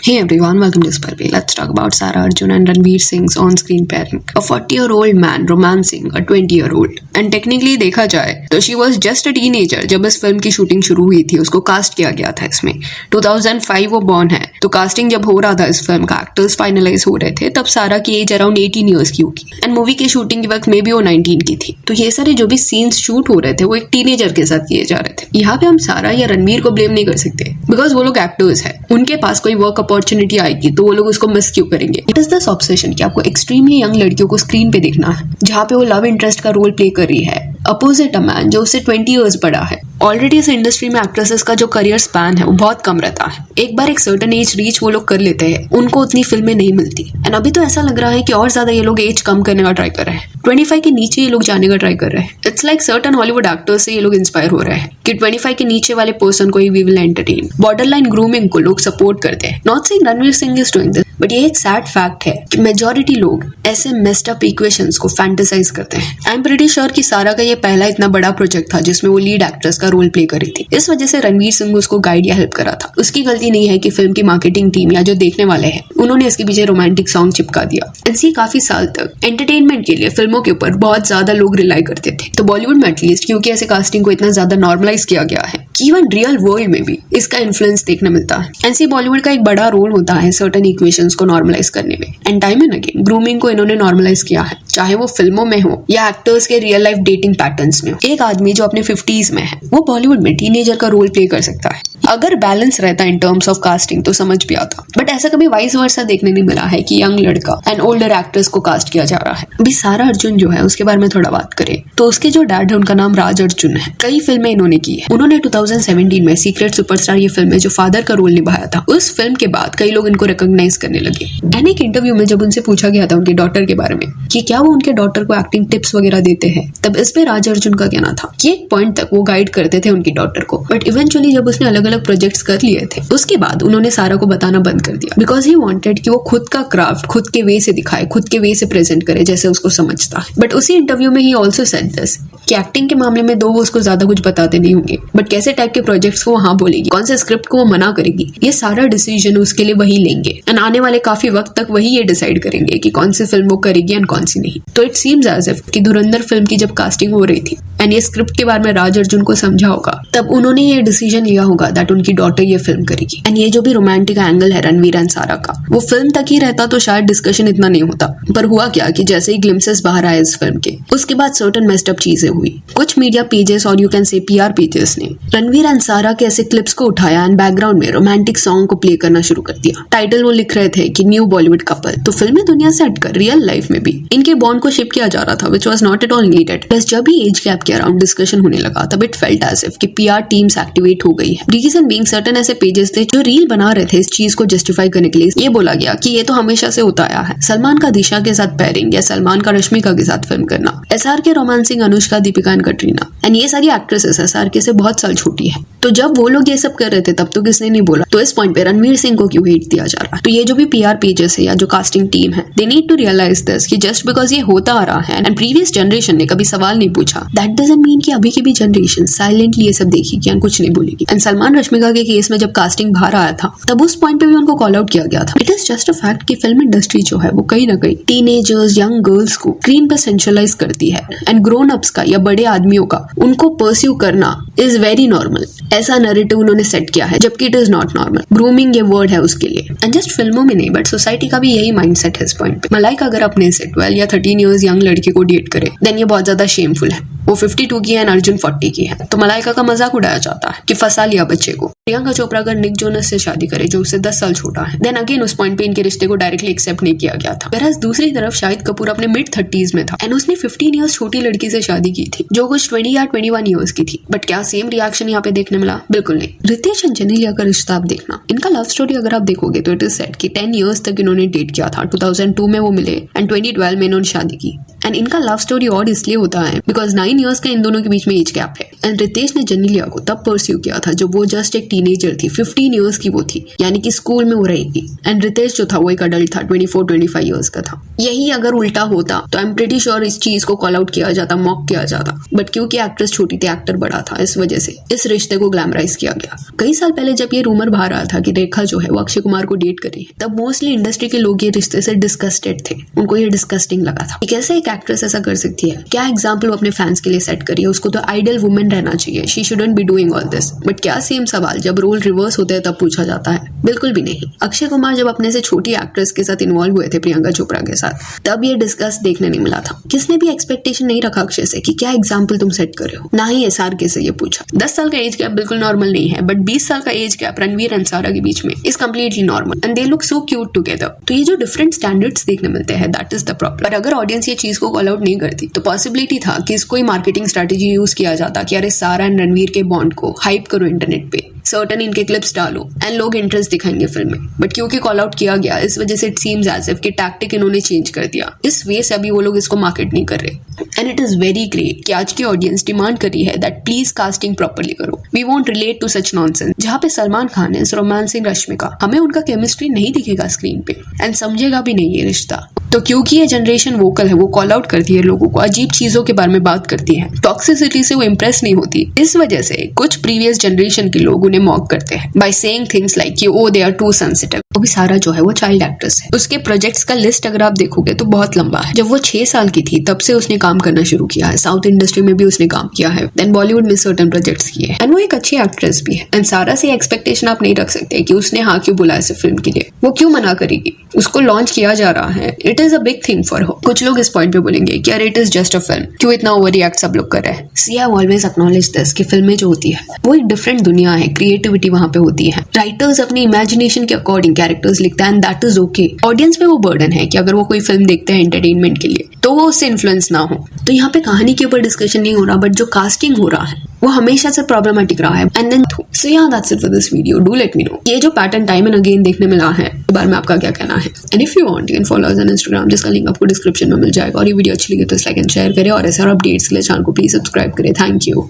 Hey everyone, welcome to Spurby. Let's talk about Sara Arjun and Ranveer Singh's on-screen pairing. A 40-year-old man romancing a 20-year-old. And technically देखा जाए तो she was just a teenager जब इस film की shooting शुरू हुई थी. उसको कास्ट किया गया था इसमें. 2005 वो बॉर्न है, तो कास्टिंग जब हो रहा था इस फिल्म का, एक्टर्स फाइनलाइज हो रहे थे, तब सारा की एज अराउंड 18 ईयर्स की होगी. एंड मूवी की शूटिंग के वक्त में भी वो 19 की थी. तो ये सारे जो भी सीन्स शूट हो रहे थे वो एक टीनेजर के साथ किए जा रहे थे. यहाँ पे हम सारा या रणवीर को ब्लेम नहीं कर सकते, बिकॉज वो लोग एक्टर्स है. उनके पास कोई वर्क अपॉर्चुनिटी आएगी तो वो लोग उसको मिस क्यों करेंगे. इट इज दिस ऑब्सेशन कि आपको एक्सट्रीमली यंग लड़कियों को स्क्रीन पे देखना है जहाँ पे वो लव इंटरेस्ट का रोल प्ले कर रही है अपोजिट अ मैन जो उससे 20 ईयर्स बड़ा है. ऑलरेडी इस इंडस्ट्री में एक्ट्रेसेस का जो करियर स्पैन है वो बहुत कम रहता है. एक बार एक सर्टेन एज रीच वो लोग कर लेते हैं, उनको उतनी फिल्में नहीं मिलती. एंड अभी तो ऐसा लग रहा है कि और ज्यादा ये लोग एज कम करने का ट्राई कर रहे हैं. 25 के नीचे ये लोग जाने का ट्राई कर रहे हैं. It's like certain Hollywood actors से ये लोग इंस्पायर हो रहे हैं कि 25 के नीचे वाले पर्सन को ही we will entertain. Border line grooming को लोग सपोर्ट करते हैं. Not saying Ranveer Singh is doing this, but ये एक सैड फैक्ट है कि मेजॉरिटी लोग ऐसे मेस्ड अप इक्वेशंस को फैंटेसाइज करते हैं. आई एम प्रीटी श्योर कि सारा का ये पहला इतना बड़ा प्रोजेक्ट था जिसमें वो लीड एक्ट्रेस का रोल प्ले कर रही थी. इस वजह से रणवीर सिंह उसको गाइड या हेल्प करा था. उसकी गलती नहीं है कि फिल्म की मार्केटिंग टीम या जो देखने वाले हैं उन्होंने इसके पीछे रोमांटिक सॉन्ग चिपका दिया. इसी काफी साल तक एंटरटेनमेंट के लिए फिल्मों के ऊपर बहुत ज्यादा लोग रिलाई करते थे. तो बॉलीवुड में एटलीस्ट क्योंकि ऐसे कास्टिंग को इतना ज्यादा नॉर्मलाइज किया गया है कि इवन रियल वर्ल्ड में भी इसका इन्फ्लुएंस देखने मिलता है. ऐसे बॉलीवुड का एक बड़ा रोल होता है सर्टेन इक्वेशंस को नॉर्मलाइज करने में. And time and again grooming को इन्होंने नॉर्मलाइज किया है, चाहे वो फिल्मों में हो या एक्टर्स के रियल लाइफ डेटिंग पैटर्न्स में हो. एक आदमी जो अपने 50s में है वो बॉलीवुड में टीनेजर का रोल प्ले कर सकता है. अगर बैलेंस रहता इन टर्म्स ऑफ कास्टिंग तो समझ भी आता, बट ऐसा कभी वाइस वर्सा देखने नहीं मिला है कि यंग लड़का एंड ओल्डर एक्टर्स को कास्ट किया जा रहा है. अभी सारा अर्जुन जो है उसके बारे में थोड़ा बात करें तो उसके जो डैड है उनका नाम राज अर्जुन है. कई फिल्में इन्होंने की है. उन्होंने 2017 में सीक्रेट सुपरस्टार ये फिल्म में जो फादर का रोल निभाया था, उस फिल्म के बाद कई लोग इनको रिकॉग्नाइज करने लगे. एंड एक इंटरव्यू में जब उनसे पूछा गया था उनके डॉटर के बारे में कि क्या वो उनके डॉटर को एक्टिंग टिप्स वगैरह देते हैं, तब इस पे राज अर्जुन का कहना था कि एक पॉइंट तक वो गाइड करते थे उनकी डॉटर को, बट इवेंचुअली जब उसने अलग अलग प्रोजेक्ट्स कर लिए थे उसके बाद उन्होंने सारा को बताना बंद कर दिया. बिकॉज ही वांटेड कि वो खुद का क्राफ्ट खुद के वे से दिखाए, खुद के वे से प्रेजेंट करे जैसे उसको समझता है. बट उसी इंटरव्यू में ही ऑल्सो सेड दिस कि एक्टिंग के मामले में दो वो उसको ज्यादा कुछ बताते नहीं होंगे, बट कैसे टाइप के प्रोजेक्ट्स को वो हाँ बोलेगी, कौन से स्क्रिप्ट को वो मना करेगी, ये सारा डिसीजन उसके लिए वही लेंगे. एंड आने वाले काफी वक्त तक वही ये डिसाइड करेंगे कि कौन सी फिल्म वो करेगी एंड कौन सी नहीं. तो इट सीम्स एज इफ कि धुरंधर फिल्म की जब कास्टिंग हो रही थी एंड ये स्क्रिप्ट के बारे में राज अर्जुन को समझा होगा, तब उन्होंने ये डिसीजन लिया होगा दैट उनकी डॉटर ये फिल्म करेगी. एंड ये जो भी रोमांटिक एंगल है रणवीर एंड सारा का, वो फिल्म तक ही रहता तो शायद डिस्कशन इतना नहीं होता. पर हुआ क्या कि जैसे ही ग्लिम्सेस बाहर आए इस फिल्म के, उसके बाद सर्टेन मेस्ड अप चीजें हुई. कुछ मीडिया पेजेस और you can say PR pages ने रणवीर एंड सारा के ऐसे क्लिप्स को उठाया एंड बैकग्राउंड में रोमांटिक सॉन्ग को प्ले करना शुरू कर दिया. टाइटल वो लिख रहे थे कि न्यू बॉलीवुड कपल. तो फिल्मी दुनिया से हटकर रियल लाइफ में भी इनके बॉन्ड को शिप किया जा रहा था, which was not at all needed. Plus जब भी एज गैप के अराउंड डिस्कशन होने लगा तब इट फेल्ट एज इफ कि PR टीम्स एक्टिवेट हो गई है. रीजन बीइंग सर्टेन ऐसे पेजेस थे जो रील बना रहे थे इस चीज को जस्टिफाई करने के लिए. ये बोला गया कि ये तो हमेशा से होता आया है, सलमान का दिशा के साथ पेयरिंग या सलमान का रश्मिका के साथ फिल्म करना, SRK romancing Anushka Deepika and Katrina. And ये सारी एक्ट्रेसेस SRK से बहुत साल छोटी है. तो जब वो लोग ये सब कर रहे थे तब तो किसने नहीं बोला. तो इस पॉइंट पे रणवीर सिंह को क्यों हिट दिया जा रहा है. तो ये जो भी PR पेजेस है या जो कास्टिंग टीम है, they need to realize this कि जस्ट बिकॉज ये होता आ रहा है एंड प्रीवियस जनरेशन ने कभी सवाल नहीं पूछा, दैट डजंट मीन कि अभी की भी जनरेशन साइलेंटली ये सब देखेगी एंड कुछ नहीं बोलेगी. एंड सलमान रश्मिका के केस में जब कास्टिंग बाहर आया था तब उस पॉइंट पे भी उनको कॉल आउट किया गया था. It is just a fact कि फिल्म इंडस्ट्री जो है वो कहीं ना कहीं टीनेजर्स यंग गर्ल्स को स्क्रीन पर सेंशुअलाइज करती है एंड ग्रोन अप्स का या बड़े आदमियों का उनको परस्यू करना इज वेरी नॉर्मल. ऐसा नैरेटिव उन्होंने सेट किया है जबकि it is not normal. Grooming ये वर्ड है उसके लिए. एंड जस्ट फिल्मों में नहीं बट सोसाइटी का भी यही माइंडसेट है इस पॉइंट पे. मलाइका अगर अपने से 12 या 13 ईयर्स यंग लड़की को डेट करे देन ये बहुत ज्यादा शेमफुल है. वो 52 की है एंड अर्जुन 40 की है, तो मलाइका का मजाक उड़ाया जाता है कि फंसा लिया बच्चे को. प्रियंका चोपड़ा अगर निक जोनस से शादी करे जो उससे 10 साल छोटा है, देन अगेन उस पॉइंट पे इनके रिश्ते को डायरेक्टली एक्सेप्ट नहीं किया गया था. whereas दूसरी तरफ शाहिद कपूर अपने मिड 30s में था एंड उसने 15 ईयर्स छोटी लड़की से शादी की थी जो कुछ 20 या 21 ईयर्स की थी. बट क्या सेम रिएक्शन यहाँ पे देखने मिला? बिल्कुल नहीं. रितेश एंड जेनेलिया का रिश्ता आप देखना, इनका लव स्टोरी अगर आप देखोगे तो इट इज सेड कि 10 ईयर्स तक इन्होंने डेट किया था. 2002 में वो मिले एंड 2012 में इन्होंने शादी की. एंड इनका लव स्टोरी और इसलिए होता है बिकॉज 9 years का इन दोनों के बीच में एज गैप है। एंड रितेश ने जेनिलिया को तब परस्यू किया था जब वो जस्ट एक टीनेजर थी, 15 years की वो थी, यानी कि स्कूल में वो रहेगी। एंड रितेश जो था वो एक अडल्ट था, 24-25 years का था। यही अगर उल्टा होता तो आई एम प्रीटी श्योर इस चीज को कॉल आउट किया जाता, मॉक किया जाता, बट क्योंकि एक्ट्रेस छोटी थी, एक्टर बड़ा था, इस वजह से इस रिश्ते को ग्लैमराइज किया गया। कई साल पहले जब ये रूमर बाहर आया था कि रेखा जो है वो अक्षय कुमार को डेट कर रही है, तब मोस्टली इंडस्ट्री के लोग ये रिश्ते से डिस्गस्टेड थे, उनको ये डिस्गस्टिंग लगा था। कैसे एक एक्ट्रेस ऐसा कर सकती है, क्या एग्जाम्पल वो अपने फैंस के लिए सेट करी है, उसको तो आइडियल वुमेन रहना चाहिए, she shouldn't be doing all this. But क्या सेम सवाल जब रोल रिवर्स होते हैं तब पूछा जाता है? बिल्कुल भी नहीं। अक्षय कुमार जब अपने से छोटी एक्ट्रेस के साथ इन्वॉल्व हुए थे, प्रियंका चोपड़ा के साथ, तब ये डिस्कस देखने नहीं मिला था। किसने भी एक्सपेक्टेशन नहीं रखा अक्षय से कि क्या एग्जाम्पल तुम सेट कर रहे हो, ना ही SRK से ये पूछा। 10 साल का एज गैप बिल्कुल नॉर्मल नहीं है, बट 20 साल का एज गैप रणवीर एंड सारा के बीच में is completely normal and they look so cute together. तो ये जो डिफरेंट स्टैंडर्ड्स देखने मिलते हैं, दैट इज द प्रॉब्लम। पर अगर ऑडियंस ये चीज को कॉल आउट नहीं करती तो पॉसिबिलिटी था कि इसको मार्केटिंग स्ट्रेटेजी यूज किया जाता कि अरे सारा एंड रणवीर के बॉन्ड को हाइप करो इंटरनेट पे, सर्टन इनके क्लिप्स डालो एंड लोग इंटरेस्ट दिखाएंगे फिल्म में। बट क्योंकि कॉल आउट किया गया, इस वजह से इट सीम्स एज इफ कि टैक्टिक इन्होंने चेंज कर दिया। इस वे से अभी वो लोग इसको मार्केट नहीं कर रहे। And it is very great कि आज की ऑडियंस डिमांड करी है दैट प्लीज कास्टिंग प्रॉपर्ली करो, we won't relate to such nonsense. जहाँ पे सलमान खान है रोमांसिंग रश्मिका, हमें उनका केमिस्ट्री नहीं दिखेगा स्क्रीन पे एंड समझेगा भी नहीं ये रिश्ता। तो क्योंकि ये जनरेशन वोकल है, वो कॉल आउट करती है लोगों को, अजीब चीजों के बारे में बात करती है, टॉक्सिसिटी से वो इम्प्रेस नहीं होती। इस वजह से कुछ प्रीवियस जनरेशन के लोग उन्हें मॉक करते हैं बाय सेइंग थिंग्स लाइक कि ओ दे आर टू सेंसिटिव। अभी सारा जो है वो चाइल्ड एक्ट्रेस है, उसके प्रोजेक्ट्स का लिस्ट अगर आप देखोगे तो बहुत लंबा है। जब वो 6 साल की थी तब से उसने काम करना शुरू किया है, साउथ इंडस्ट्री में भी उसने काम किया है, देन बॉलीवुड में सर्टेन प्रोजेक्ट्स किए एंड वो एक अच्छी एक्ट्रेस भी है। एंड सारा से एक्सपेक्टेशन आप नहीं रख सकते कि उसने हाँ क्यों बोला ऐसे फिल्म के लिए, वो क्यों मना करेगी, उसको लॉन्च किया जा रहा है, it is a big thing for her. कुछ लोग इस पॉइंट पे बोलेंगे कि अरे it is just a film, क्यों इतना ओवर रिएक्ट सब लोग कर रहे हैं। सी आई ऑलवेज एक्नॉलेज दिस कि फिल्में जो होती है वो एक डिफरेंट दुनिया है, क्रिएटिविटी वहां पे होती है, राइटर्स अपनी इमेजिनेशन के अकॉर्डिंग कैरेक्टर्स लिखता है and that is okay. Audience पे वो बर्डन है कि अगर वो कोई फिल्म देखते हैं एंटरटेनमेंट के लिए तो वो उससे इन्फ्लुएंस ना हो। तो यहाँ पे कहानी के ऊपर डिस्कशन नहीं हो रहा, बट जो कास्टिंग हो रहा है वो हमेशा से प्रॉब्लमेटिक रहा है। एंड देन सो या that's it for this video, do let me know ये जो पैटर्न टाइम एंड अगेन देखने मिला है इस बारे में आपका क्या कहना है। And if you want you can follow us on Instagram, जिसका लिंक आपको डिस्क्रिप्शन में मिल जाएगा। और ये वीडियो अच्छी लगी तो लाइक एंड शेयर करें और ऐसे और अपडेट्स के लिए चैनल को प्लीज सब्सक्राइब करें। Thank you.